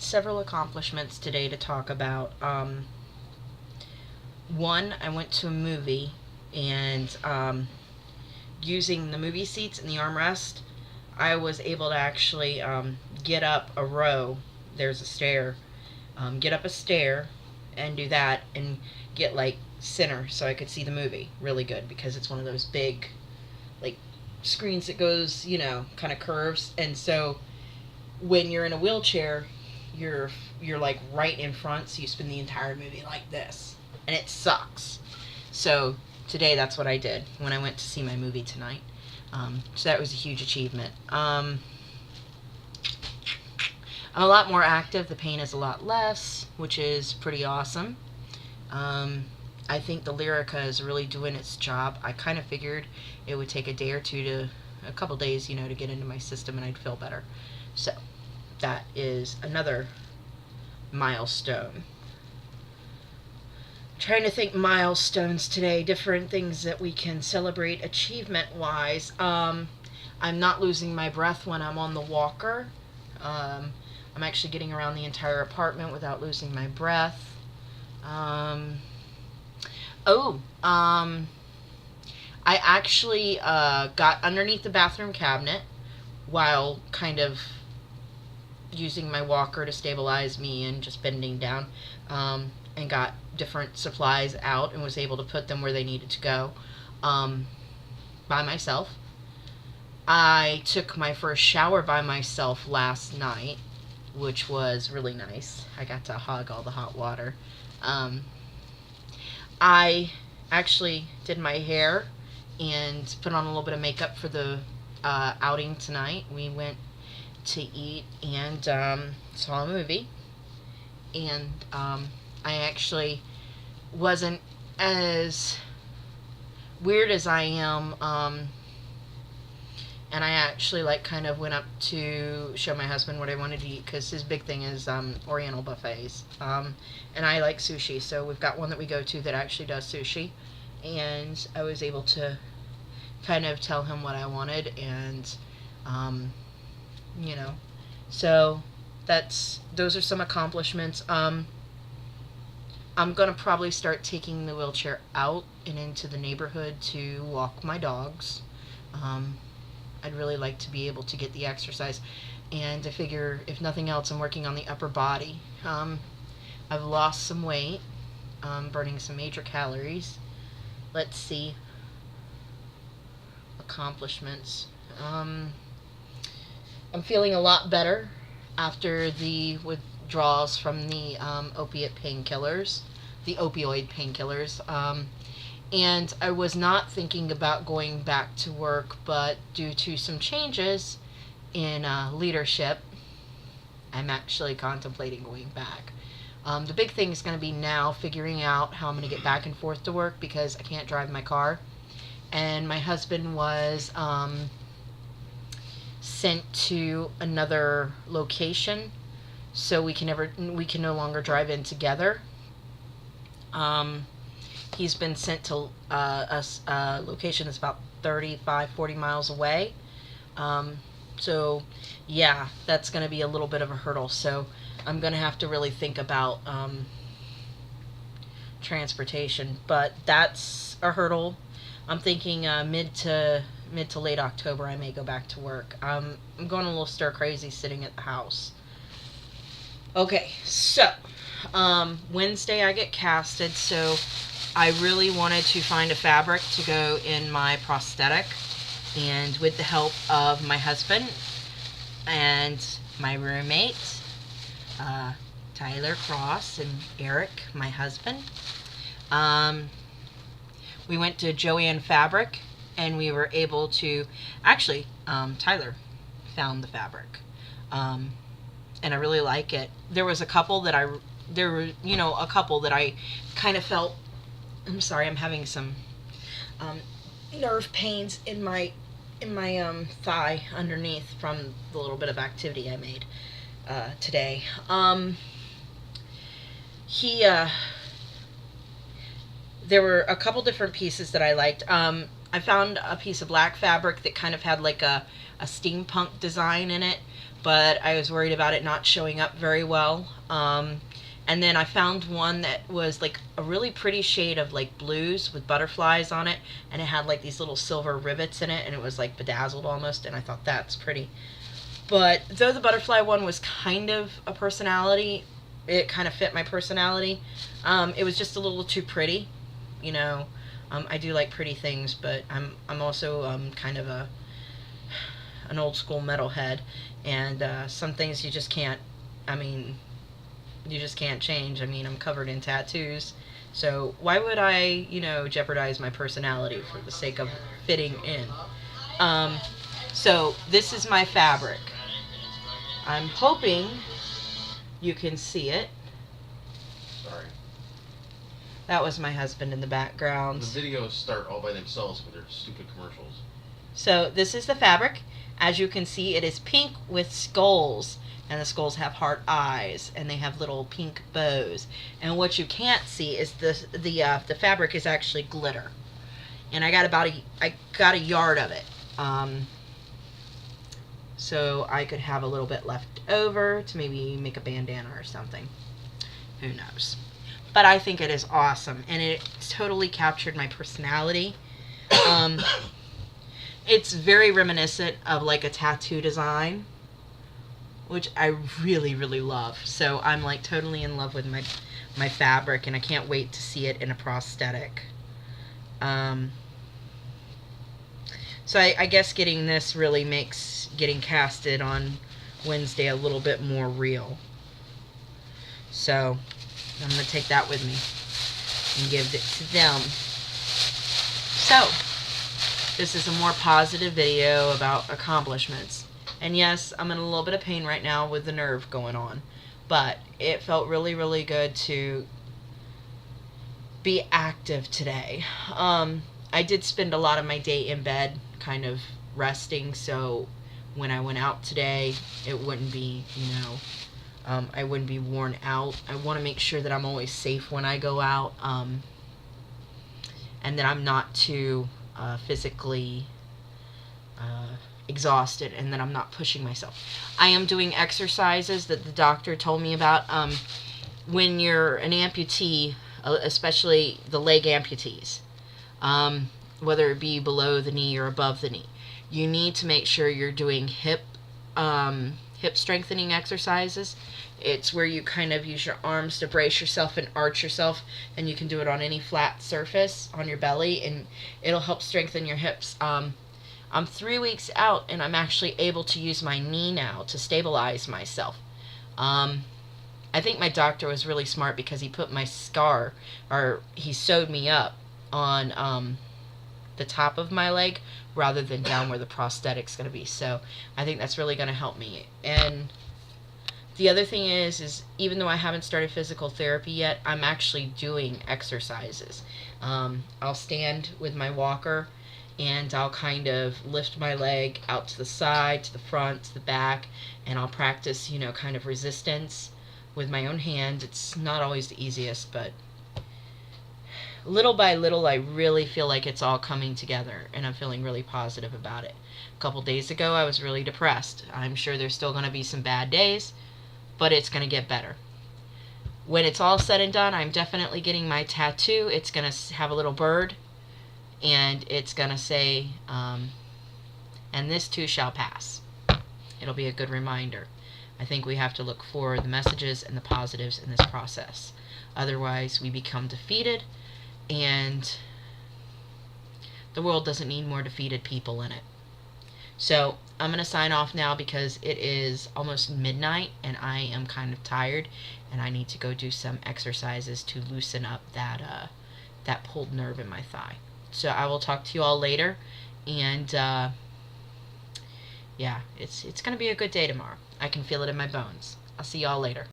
several accomplishments today to talk about. One, I went to a movie, and using the movie seats and the armrest, I was able to actually get up a row. There's a stair. Get up a stair and do that and get like center so I could see the movie really good because it's one of those big like screens that goes, kind of curves. And so when you're in a wheelchair, you're like right in front, so you spend the entire movie like this, and it sucks. So today that's what I did when I went to see my movie tonight. So that was a huge achievement. I'm a lot more active. The pain is a lot less, which is pretty awesome. I think the Lyrica is really doing its job. I kind of figured it would take a day or two to a couple days, to get into my system and I'd feel better. So that is another milestone. Trying to think milestones today, different things that we can celebrate achievement wise. I'm not losing my breath when I'm on the walker. I'm actually getting around the entire apartment without losing my breath. I actually got underneath the bathroom cabinet while kind of using my walker to stabilize me and just bending down, and got different supplies out and was able to put them where they needed to go by myself. I took my first shower by myself last night, which was really nice. I got to hug all the hot water. I actually did my hair and put on a little bit of makeup for the outing tonight. We went to eat and saw a movie. And I actually wasn't as weird as I am. And I actually kind of went up to show my husband what I wanted to eat because his big thing is Oriental buffets. And I like sushi, so we've got one that we go to that actually does sushi. And I was able to kind of tell him what I wanted, and so those are some accomplishments. I'm gonna probably start taking the wheelchair out and into the neighborhood to walk my dogs. I'd really like to be able to get the exercise, and I figure if nothing else, I'm working on the upper body. I've lost some weight, burning some major calories. Let's see. Accomplishments. I'm feeling a lot better after the withdrawals from the opioid painkillers. And I was not thinking about going back to work, but due to some changes in leadership, I'm actually contemplating going back. The big thing is going to be now figuring out how I'm going to get back and forth to work because I can't drive my car. And my husband was sent to another location, so we can no longer drive in together. He's been sent to a location that's about 35-40 miles away. So yeah, that's going to be a little bit of a hurdle. So I'm going to have to really think about transportation, but that's a hurdle. I'm thinking mid to late October I may go back to work. I'm going a little stir crazy sitting at the house. Okay, so Wednesday I get casted, so I really wanted to find a fabric to go in my prosthetic, and with the help of my husband and my roommate, Tyler Cross, and Eric, my husband, we went to Joann Fabric, and we were able to, actually, Tyler found the fabric, and I really like it. There were a couple that I kind of felt, I'm sorry, I'm having some nerve pains in my thigh underneath from the little bit of activity I made today. there were a couple different pieces that I liked. I found a piece of black fabric that kind of had like a steampunk design in it, but I was worried about it not showing up very well. And then I found one that was like a really pretty shade of like blues with butterflies on it, and it had like these little silver rivets in it, and it was like bedazzled almost, and I thought that's pretty. But though the butterfly one was kind of a personality, it kind of fit my personality. It was just a little too pretty, you know. I do like pretty things, but I'm also kind of an old school metalhead, and some things you just can't. I mean, you just can't change. I mean, I'm covered in tattoos, so why would I, jeopardize my personality for the sake of fitting in? So this is my fabric. I'm hoping you can see it. Sorry. That was my husband in the background. The videos start all by themselves with their stupid commercials. So this is the fabric. As you can see, it is pink with skulls, and the skulls have heart eyes, and they have little pink bows. And what you can't see is the fabric is actually glitter. And I got a yard of it. So I could have a little bit left over to maybe make a bandana or something. Who knows? But I think it is awesome, and it totally captured my personality. It's very reminiscent of like a tattoo design, which I really, really love. So I'm like totally in love with my fabric, and I can't wait to see it in a prosthetic. So I guess getting this really makes getting casted on Wednesday a little bit more real. So I'm going to take that with me and give it to them. So this is a more positive video about accomplishments. And yes, I'm in a little bit of pain right now with the nerve going on. But it felt really, really good to be active today. I did spend a lot of my day in bed kind of resting, so when I went out today, it wouldn't be, I wouldn't be worn out. I want to make sure that I'm always safe when I go out, and that I'm not too physically exhausted, and that I'm not pushing myself. I am doing exercises that the doctor told me about. When you're an amputee, especially the leg amputees, whether it be below the knee or above the knee, you need to make sure you're doing hip strengthening exercises. It's where you kind of use your arms to brace yourself and arch yourself, and you can do it on any flat surface on your belly, and it'll help strengthen your hips. I'm 3 weeks out, and I'm actually able to use my knee now to stabilize myself. I think my doctor was really smart because he put my scar, or he sewed me up on the top of my leg rather than down where the prosthetic's going to be. So I think that's really going to help me. And the other thing is even though I haven't started physical therapy yet, I'm actually doing exercises. I'll stand with my walker, and I'll kind of lift my leg out to the side, to the front, to the back, and I'll practice, kind of resistance with my own hand. It's not always the easiest, but little by little, I really feel like it's all coming together, and I'm feeling really positive about it. A couple days ago, I was really depressed. I'm sure there's still going to be some bad days, but it's going to get better. When it's all said and done, I'm definitely getting my tattoo. It's going to have a little bird, and it's going to say, and this too shall pass. It'll be a good reminder. I think we have to look for the messages and the positives in this process. Otherwise, we become defeated, and the world doesn't need more defeated people in it. So I'm going to sign off now because it is almost midnight, and I am kind of tired, and I need to go do some exercises to loosen up that pulled nerve in my thigh. So I will talk to you all later, and yeah, it's going to be a good day tomorrow. I can feel it in my bones. I'll see you all later.